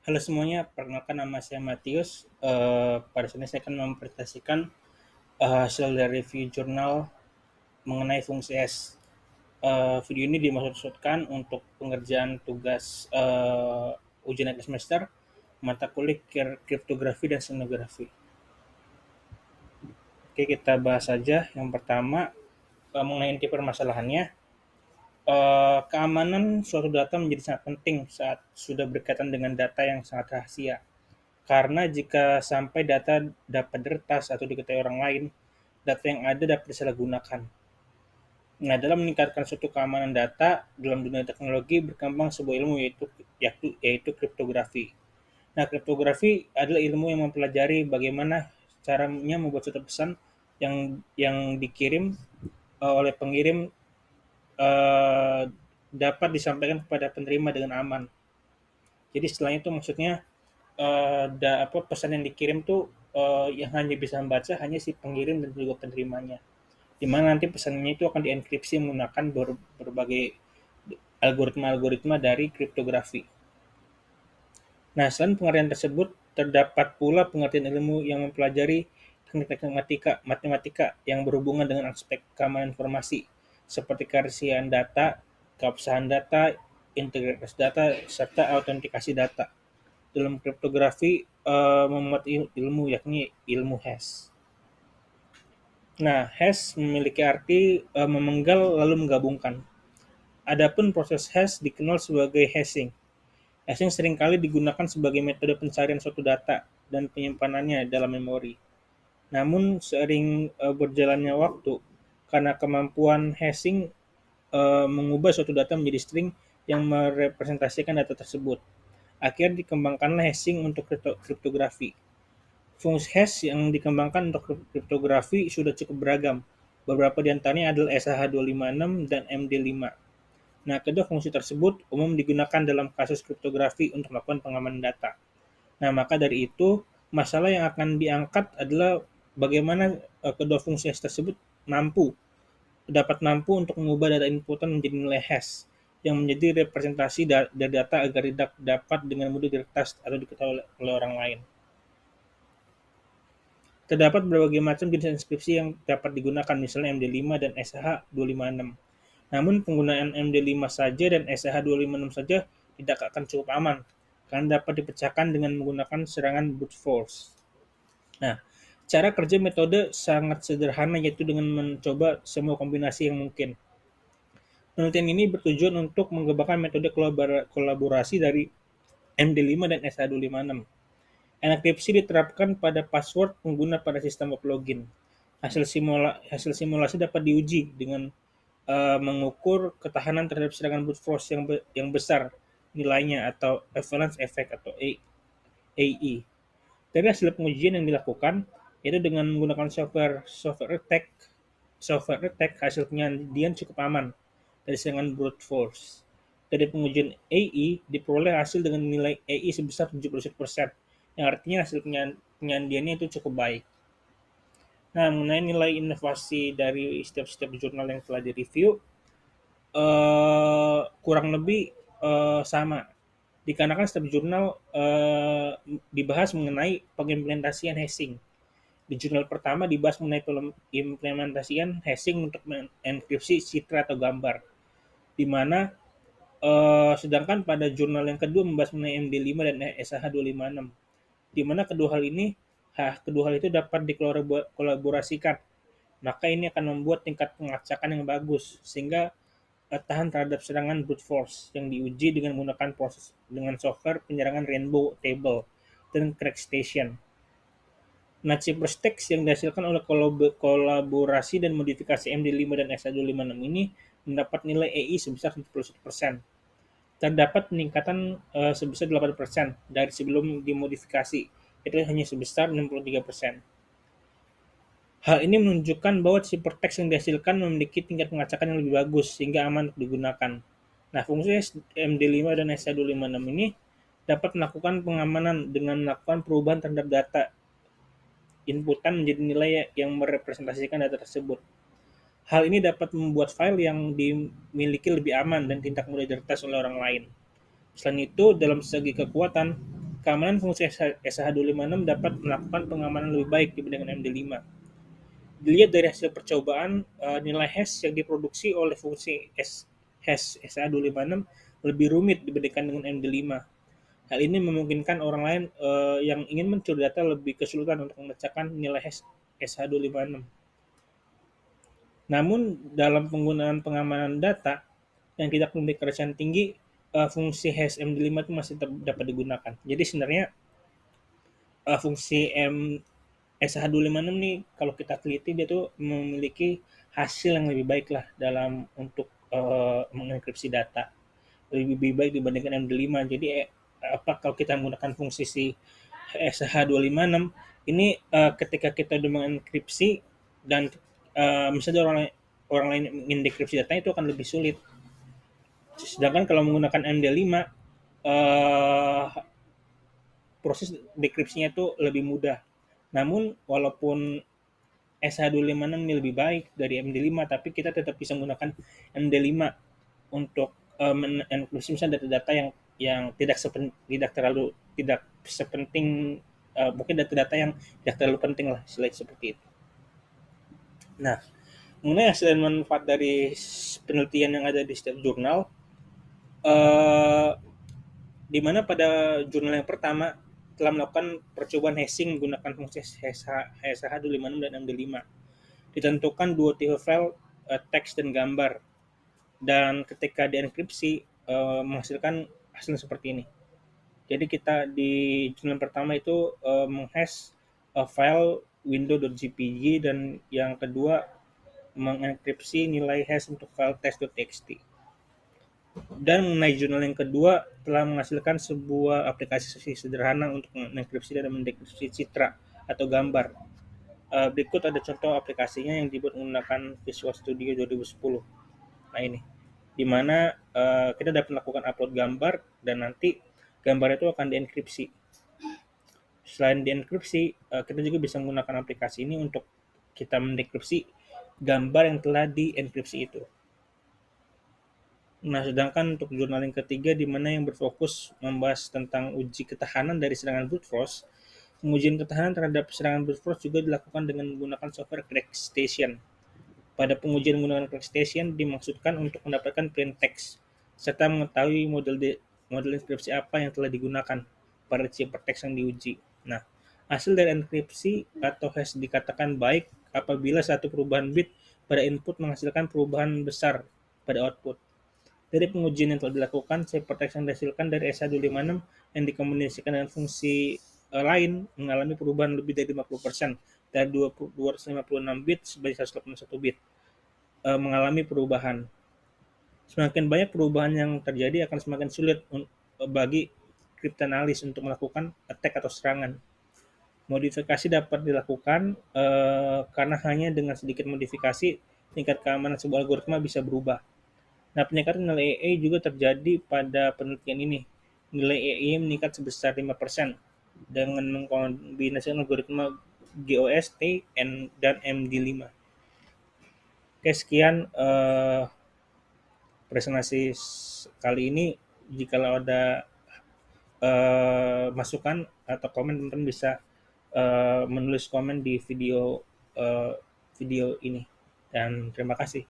Halo semuanya, perkenalkan nama saya Matius. Pada sini saya akan mempresentasikan hasil dari review jurnal mengenai fungsi S. Video ini dimaksudkan untuk pengerjaan tugas ujian akhir semester mata kuliah kriptografi dan sinografi. Oke, kita bahas saja. Yang pertama, mengenai inti permasalahannya. Keamanan suatu data menjadi sangat penting saat sudah berkaitan dengan data yang sangat rahasia. Karena jika sampai data dapat diretas atau diketahui orang lain, data yang ada dapat disalahgunakan. Nah, dalam meningkatkan suatu keamanan data dalam dunia teknologi berkembang sebuah ilmu yaitu kriptografi. Nah, kriptografi adalah ilmu yang mempelajari bagaimana caranya membuat suatu pesan yang dikirim oleh pengirim uh, dapat disampaikan kepada penerima dengan aman. Jadi setelahnya itu maksudnya pesan yang dikirim tuh yang hanya bisa membaca hanya si pengirim dan juga penerimanya. Di mana nanti pesannya itu akan dienkripsi menggunakan berbagai algoritma-algoritma dari kriptografi. Nah, selain pengertian tersebut, terdapat pula pengertian ilmu yang mempelajari teknik-teknik matematika yang berhubungan dengan aspek keamanan informasi, seperti kerahasiaan data, keabsahan data, integritas data, serta autentikasi data. Dalam kriptografi memuat ilmu yakni ilmu hash. Nah, hash memiliki arti memenggal lalu menggabungkan. Adapun proses hash dikenal sebagai hashing. Hashing seringkali digunakan sebagai metode pencarian suatu data dan penyimpanannya dalam memori. Namun seiring berjalannya waktu, karena kemampuan hashing mengubah suatu data menjadi string yang merepresentasikan data tersebut. Akhirnya dikembangkanlah hashing untuk kriptografi. Fungsi hash yang dikembangkan untuk kriptografi sudah cukup beragam. Beberapa di antaranya adalah SH256 dan MD5. Nah, kedua fungsi tersebut umum digunakan dalam kasus kriptografi untuk melakukan pengamanan data. Nah, maka dari itu, masalah yang akan diangkat adalah bagaimana kedua fungsi hash tersebut dapat mampu untuk mengubah data inputan menjadi nilai hash yang menjadi representasi dari data agar dapat dengan mudah diretas atau diketahui oleh orang lain. Terdapat berbagai macam jenis inskripsi yang dapat digunakan, misalnya MD5 dan SH256. Namun penggunaan MD5 saja dan SH256 saja tidak akan cukup aman, karena dapat dipecahkan dengan menggunakan serangan brute force. Nah, cara kerja metode sangat sederhana, yaitu dengan mencoba semua kombinasi yang mungkin. Penelitian ini bertujuan untuk mengembangkan metode kolaborasi dari MD5 dan SH256. Enkripsi diterapkan pada password pengguna pada sistem web login. Hasil simulasi dapat diuji dengan mengukur ketahanan terhadap serangan brute force yang besar nilainya atau avalanche effect atau AE. Dari hasil pengujian yang dilakukan, yaitu dengan menggunakan software attack hasil penyandian cukup aman dari serangan brute force. Dari pengujian AE diperoleh hasil dengan nilai AE sebesar 71%, yang artinya hasil penyandiannya itu cukup baik. Nah, mengenai nilai inovasi dari setiap jurnal yang telah direview, kurang lebih sama. Dikarenakan setiap jurnal dibahas mengenai pengimplementasian hashing. Di jurnal pertama dibahas mengenai implementasian hashing untuk mengenkripsi citra atau gambar, di mana sedangkan pada jurnal yang kedua membahas mengenai MD5 dan SH256, di mana kedua hal itu dapat dikolaborasikan. Maka ini akan membuat tingkat pengacakan yang bagus, sehingga tahan terhadap serangan brute force yang diuji dengan menggunakan proses dengan software penyerangan Rainbow Table dan CrackStation. Nah, ciphertext yang dihasilkan oleh kolaborasi dan modifikasi MD5 dan SH256 ini mendapat nilai EI sebesar 71%. Terdapat peningkatan sebesar 8% dari sebelum dimodifikasi, itu hanya sebesar 63%. Hal ini menunjukkan bahwa ciphertext yang dihasilkan memiliki tingkat pengacakan yang lebih bagus sehingga aman untuk digunakan. Nah, fungsi MD5 dan SH256 ini dapat melakukan pengamanan dengan melakukan perubahan terhadap data inputan menjadi nilai yang merepresentasikan data tersebut. Hal ini dapat membuat file yang dimiliki lebih aman dan tidak mudah diretas oleh orang lain. Selain itu, dalam segi kekuatan, keamanan fungsi SH256 dapat melakukan pengamanan lebih baik dibandingkan MD5. Dilihat dari hasil percobaan, nilai hash yang diproduksi oleh fungsi hash SH256 lebih rumit dibandingkan dengan MD5. Hal ini memungkinkan orang lain yang ingin mencuri data lebih kesulitan untuk membacakan nilai hash SH256. Namun, dalam penggunaan pengamanan data yang tidak memiliki kerasian tinggi, fungsi hash MD5 itu masih dapat digunakan. Jadi sebenarnya fungsi SH256 nih kalau kita teliti dia tuh memiliki hasil yang lebih baik lah dalam untuk mengenkripsi data. Lebih baik dibandingkan MD5. Jadi apa kalau kita menggunakan fungsi si SH256 ini ketika kita udah mengenkripsi dan misalnya orang lain ingin dekripsi datanya itu akan lebih sulit. Sedangkan kalau menggunakan MD5 proses dekripsinya itu lebih mudah. Namun walaupun SH256 ini lebih baik dari MD5 tapi kita tetap bisa menggunakan MD5 untuk mengenkripsi misalnya data-data yang tidak sepenting mungkin data-data yang tidak terlalu penting lah selain seperti itu. Nah, mengenai hasil dan manfaat dari penelitian yang ada di setiap jurnal, di mana pada jurnal yang pertama telah melakukan percobaan hashing menggunakan fungsi SH256 dan MD5. Ditentukan dua tipe file teks dan gambar, dan ketika dienkripsi menghasilkan hasil seperti ini. Jadi kita di jurnal pertama itu menghash file window.jpg dan yang kedua mengenkripsi nilai hash untuk file test.txt. Dan mengenai jurnal yang kedua telah menghasilkan sebuah aplikasi sederhana untuk mengenkripsi dan mendekripsi citra atau gambar. Berikut ada contoh aplikasinya yang dibuat menggunakan Visual Studio 2010. Nah ini, di mana kita dapat melakukan upload gambar dan nanti gambar itu akan dienkripsi. Selain dienkripsi, kita juga bisa menggunakan aplikasi ini untuk kita mendekripsi gambar yang telah dienkripsi itu. Nah, sedangkan untuk jurnal yang ketiga di mana yang berfokus membahas tentang uji ketahanan dari serangan brute force, pengujian ketahanan terhadap serangan brute force juga dilakukan dengan menggunakan software CrackStation. Pada pengujian menggunakan CrackStation dimaksudkan untuk mendapatkan plain text serta mengetahui model inskripsi apa yang telah digunakan pada ciphertext yang diuji. Nah, hasil dari enkripsi atau hash dikatakan baik apabila satu perubahan bit pada input menghasilkan perubahan besar pada output. Dari pengujian yang telah dilakukan, ciphertext yang dihasilkan dari SH256 yang dikombinasikan dengan fungsi lain mengalami perubahan lebih dari 50%, dari 256 bit sebagai 181 bit mengalami perubahan. Semakin banyak perubahan yang terjadi akan semakin sulit bagi kriptanalis untuk melakukan attack atau serangan. Modifikasi dapat dilakukan karena hanya dengan sedikit modifikasi tingkat keamanan sebuah algoritma bisa berubah. Nah, peningkatan nilai EE juga terjadi pada penelitian ini. Nilai EE meningkat sebesar 5% dengan mengkombinasikan algoritma GOST dan MD5. Oke, sekian presentasi kali ini. Jika ada masukan atau komen, teman-teman bisa menulis komen di video ini. Dan terima kasih.